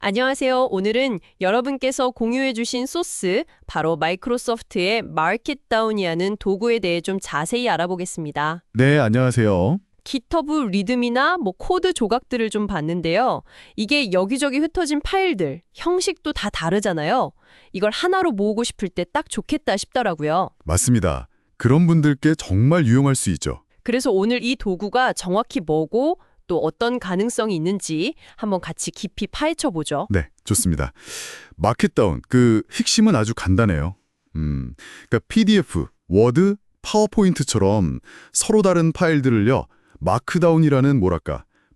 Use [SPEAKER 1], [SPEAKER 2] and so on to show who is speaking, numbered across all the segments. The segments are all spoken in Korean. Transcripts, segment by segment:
[SPEAKER 1] 안녕하세요. 오늘은 여러분께서 공유해주신 소스, 바로 마이크로소프트의 마켓다운이라는 도구에 대해 좀 자세히 알아보겠습니다.
[SPEAKER 2] 네, 안녕하세요.
[SPEAKER 1] GitHub 리듬이나 코드 조각들을 좀 봤는데요. 이게 여기저기 흩어진 파일들, 형식도 다 다르잖아요. 이걸 하나로 모으고 싶을 때 딱 좋겠다 싶더라고요.
[SPEAKER 2] 맞습니다. 그런 분들께 정말 유용할 수 있죠.
[SPEAKER 1] 그래서 오늘 이 도구가 정확히 뭐고 또 어떤 가능성이 있는지 한번 같이 깊이 파헤쳐 보죠.
[SPEAKER 2] 네, 좋습니다. 마켓다운, 핵심은 아주 간단해요. 그러니까 PDF, 워드, 파워포인트처럼 서로 다른 파일들을요, 마크다운이라는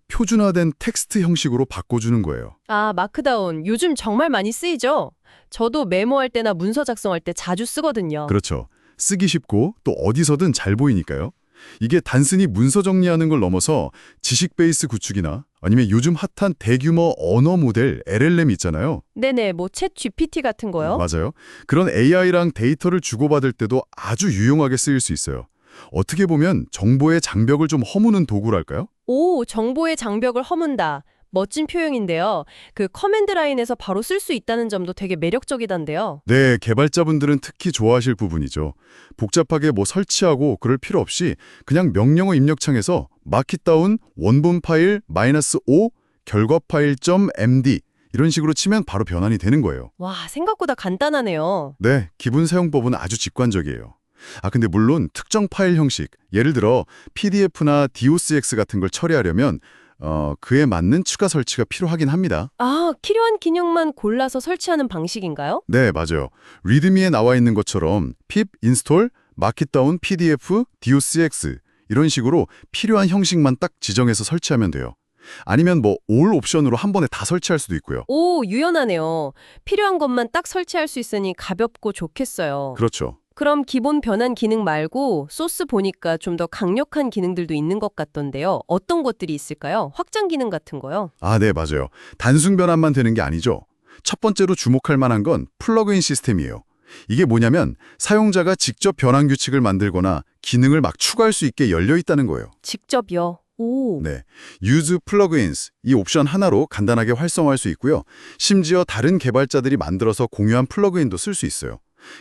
[SPEAKER 2] 표준화된 텍스트 형식으로 바꿔주는 거예요.
[SPEAKER 1] 아, 마크다운. 요즘 정말 많이 쓰이죠? 저도 메모할 때나 문서 작성할 때 자주 쓰거든요.
[SPEAKER 2] 그렇죠. 쓰기 쉽고 또 어디서든 잘 보이니까요. 이게 단순히 문서 정리하는 걸 넘어서 지식 베이스 구축이나 아니면 요즘 핫한 대규모 언어 모델 LLM 있잖아요.
[SPEAKER 1] 네네, 챗 GPT 같은 거요?
[SPEAKER 2] 맞아요. 그런 AI랑 데이터를 주고받을 때도 아주 유용하게 쓰일 수 있어요. 어떻게 보면 정보의 장벽을 좀 허무는 도구랄까요?
[SPEAKER 1] 오, 정보의 장벽을 허문다. 멋진 표현인데요. 그 커맨드 라인에서 바로 쓸 수 있다는 점도 되게 매력적이던데요.
[SPEAKER 2] 네, 개발자분들은 특히 좋아하실 부분이죠. 복잡하게 설치하고 그럴 필요 없이 그냥 명령어 입력창에서 마켓다운 원본 파일 -5 결과 파일 .md 이런 식으로 치면 바로 변환이 되는 거예요.
[SPEAKER 1] 와, 생각보다 간단하네요.
[SPEAKER 2] 네, 기본 사용법은 아주 직관적이에요. 근데 물론 특정 파일 형식, 예를 들어 PDF나 DOCX 같은 걸 처리하려면 그에 맞는 추가 설치가 필요하긴 합니다.
[SPEAKER 1] 아, 필요한 기능만 골라서 설치하는 방식인가요?
[SPEAKER 2] 네, 맞아요. 리드미에 나와 있는 것처럼 pip install, markdown pdf, docx 이런 식으로 필요한 형식만 딱 지정해서 설치하면 돼요. 아니면 all 옵션으로 한 번에 다 설치할 수도 있고요.
[SPEAKER 1] 오, 유연하네요. 필요한 것만 딱 설치할 수 있으니 가볍고 좋겠어요.
[SPEAKER 2] 그렇죠.
[SPEAKER 1] 그럼 기본 변환 기능 말고 소스 보니까 좀 더 강력한 기능들도 있는 것 같던데요. 어떤 것들이 있을까요? 확장 기능 같은 거요?
[SPEAKER 2] 네, 맞아요. 단순 변환만 되는 게 아니죠. 첫 번째로 주목할 만한 건 플러그인 시스템이에요. 이게 뭐냐면 사용자가 직접 변환 규칙을 만들거나 기능을 막 추가할 수 있게 열려 있다는 거예요.
[SPEAKER 1] 직접요. 오.
[SPEAKER 2] 네, Use Plugins 이 옵션 하나로 간단하게 활성화할 수 있고요. 심지어 다른 개발자들이 만들어서 공유한 플러그인도 쓸 수 있어요.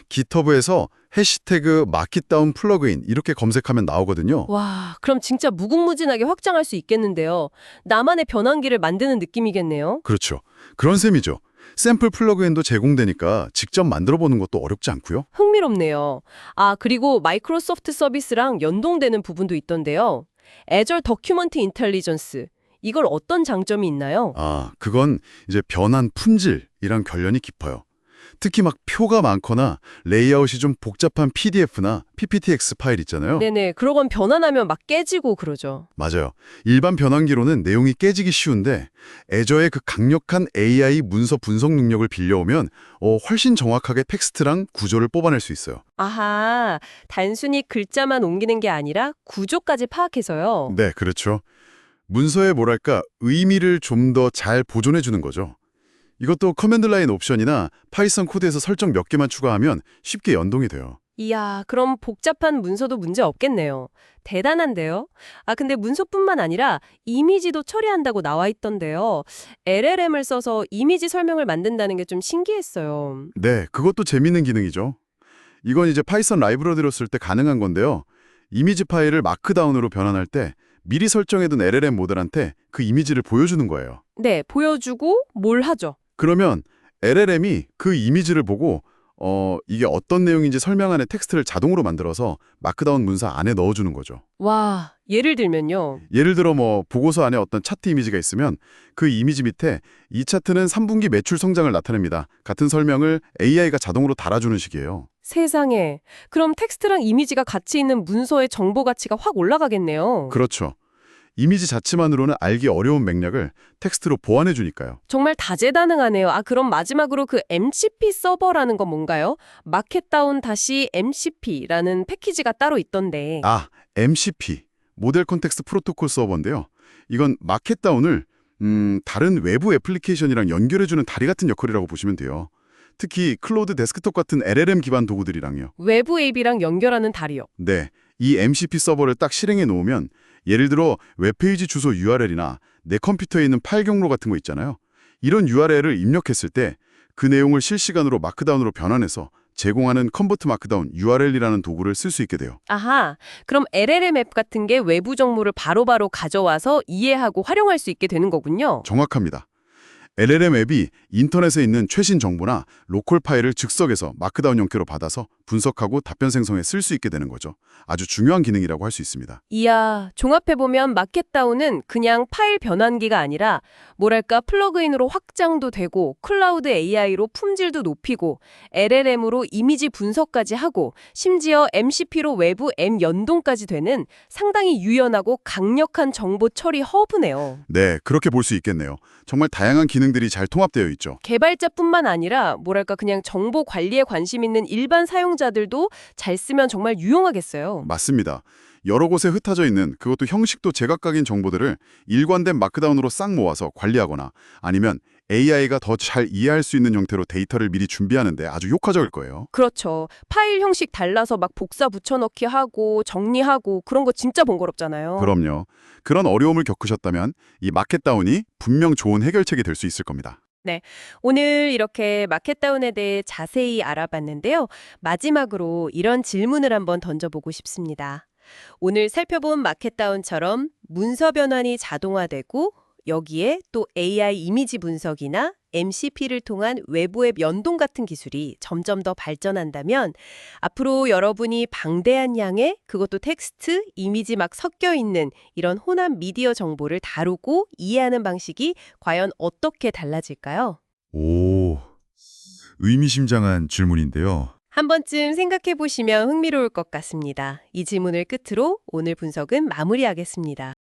[SPEAKER 2] GitHub에서 해시태그 마켓다운 플러그인 이렇게 검색하면 나오거든요.
[SPEAKER 1] 와, 그럼 진짜 무궁무진하게 확장할 수 있겠는데요. 나만의 변환기를 만드는 느낌이겠네요.
[SPEAKER 2] 그렇죠. 그런 셈이죠. 샘플 플러그인도 제공되니까 직접 만들어보는 것도 어렵지 않고요.
[SPEAKER 1] 흥미롭네요. 아, 그리고 마이크로소프트 서비스랑 연동되는 부분도 있던데요. Azure Document Intelligence. 이걸 어떤 장점이 있나요?
[SPEAKER 2] 그건 이제 변환 품질이랑 관련이 깊어요. 특히 막 표가 많거나 레이아웃이 좀 복잡한 PDF나 PPTX 파일 있잖아요.
[SPEAKER 1] 네네, 그러건 변환하면 막 깨지고 그러죠.
[SPEAKER 2] 맞아요. 일반 변환기로는 내용이 깨지기 쉬운데 애저의 그 강력한 AI 문서 분석 능력을 빌려오면 훨씬 정확하게 텍스트랑 구조를 뽑아낼 수 있어요.
[SPEAKER 1] 아하, 단순히 글자만 옮기는 게 아니라 구조까지 파악해서요.
[SPEAKER 2] 네, 그렇죠. 문서의 의미를 좀 더 잘 보존해 주는 거죠. 이것도 커맨드 라인 옵션이나 파이썬 코드에서 설정 몇 개만 추가하면 쉽게 연동이 돼요.
[SPEAKER 1] 이야, 그럼 복잡한 문서도 문제 없겠네요. 대단한데요? 아, 근데 문서뿐만 아니라 이미지도 처리한다고 나와 있던데요. LLM을 써서 이미지 설명을 만든다는 게 좀 신기했어요.
[SPEAKER 2] 네, 그것도 재밌는 기능이죠. 이건 이제 파이썬 라이브러리로 쓸 때 가능한 건데요. 이미지 파일을 마크다운으로 변환할 때 미리 설정해둔 LLM 모델한테 그 이미지를 보여주는 거예요.
[SPEAKER 1] 네, 보여주고 뭘 하죠?
[SPEAKER 2] 그러면 LLM이 그 이미지를 보고 이게 어떤 내용인지 설명하는 텍스트를 자동으로 만들어서 마크다운 문서 안에 넣어주는 거죠.
[SPEAKER 1] 와, 예를 들면요.
[SPEAKER 2] 예를 들어 보고서 안에 어떤 차트 이미지가 있으면 그 이미지 밑에 이 차트는 3분기 매출 성장을 나타냅니다. 같은 설명을 AI가 자동으로 달아주는 식이에요.
[SPEAKER 1] 세상에. 그럼 텍스트랑 이미지가 같이 있는 문서의 정보 가치가 확 올라가겠네요.
[SPEAKER 2] 그렇죠. 이미지 자체만으로는 알기 어려운 맥락을 텍스트로 보완해 주니까요.
[SPEAKER 1] 정말 다재다능하네요. 아, 그럼 마지막으로 그 MCP 서버라는 건 뭔가요? 마켓다운 -MCP라는 패키지가 따로 있던데.
[SPEAKER 2] MCP, 모델 컨텍스트 프로토콜 서버인데요. 이건 마켓다운을 다른 외부 애플리케이션이랑 연결해주는 다리 같은 역할이라고 보시면 돼요. 특히 클로드 데스크톱 같은 LLM 기반 도구들이랑요.
[SPEAKER 1] 외부 앱이랑 연결하는 다리요.
[SPEAKER 2] 네, 이 MCP 서버를 딱 실행해 놓으면 예를 들어 웹페이지 주소 URL이나 내 컴퓨터에 있는 파일 경로 같은 거 있잖아요. 이런 URL을 입력했을 때 그 내용을 실시간으로 마크다운으로 변환해서 제공하는 컨버트 마크다운 URL이라는 도구를 쓸 수 있게 돼요.
[SPEAKER 1] 아하, 그럼 LLM 앱 같은 게 외부 정보를 바로바로 가져와서 이해하고 활용할 수 있게 되는 거군요.
[SPEAKER 2] 정확합니다. LLM 앱이 인터넷에 있는 최신 정보나 로컬 파일을 즉석에서 마크다운 형태로 받아서 분석하고 답변 생성에 쓸 수 있게 되는 거죠. 아주 중요한 기능이라고 할 수 있습니다.
[SPEAKER 1] 이야, 종합해보면 마켓다운은 그냥 파일 변환기가 아니라 뭐랄까 플러그인으로 확장도 되고 클라우드 AI로 품질도 높이고 LLM으로 이미지 분석까지 하고 심지어 MCP로 외부 M 연동까지 되는 상당히 유연하고 강력한 정보 처리 허브네요.
[SPEAKER 2] 네, 그렇게 볼 수 있겠네요. 정말 다양한 기능들이 잘 통합되어 있죠.
[SPEAKER 1] 개발자뿐만 아니라 뭐랄까 그냥 정보 관리에 관심 있는 일반 사용자들도 잘 쓰면 정말 유용하겠어요.
[SPEAKER 2] 맞습니다. 여러 곳에 흩어져 있는 그것도 형식도 제각각인 정보들을 일관된 마크다운으로 싹 모아서 관리하거나 아니면 AI가 더 잘 이해할 수 있는 형태로 데이터를 미리 준비하는데 아주 효과적일 거예요.
[SPEAKER 1] 그렇죠. 파일 형식 달라서 막 복사 붙여넣기 하고 정리하고 그런 거 진짜 번거롭잖아요.
[SPEAKER 2] 그럼요. 그런 어려움을 겪으셨다면 이 마켓다운이 분명 좋은 해결책이 될 수 있을 겁니다.
[SPEAKER 1] 오늘 이렇게 마켓다운에 대해 자세히 알아봤는데요. 마지막으로 이런 질문을 한번 던져보고 싶습니다. 오늘 살펴본 마켓다운처럼 문서 변환이 자동화되고 여기에 또 AI 이미지 분석이나 MCP를 통한 외부 앱 연동 같은 기술이 점점 더 발전한다면 앞으로 여러분이 방대한 양의 그것도 텍스트, 이미지 막 섞여 있는 이런 혼합 미디어 정보를 다루고 이해하는 방식이 과연 어떻게 달라질까요?
[SPEAKER 2] 오, 의미심장한 질문인데요.
[SPEAKER 1] 한 번쯤 생각해 보시면 흥미로울 것 같습니다. 이 질문을 끝으로 오늘 분석은 마무리하겠습니다.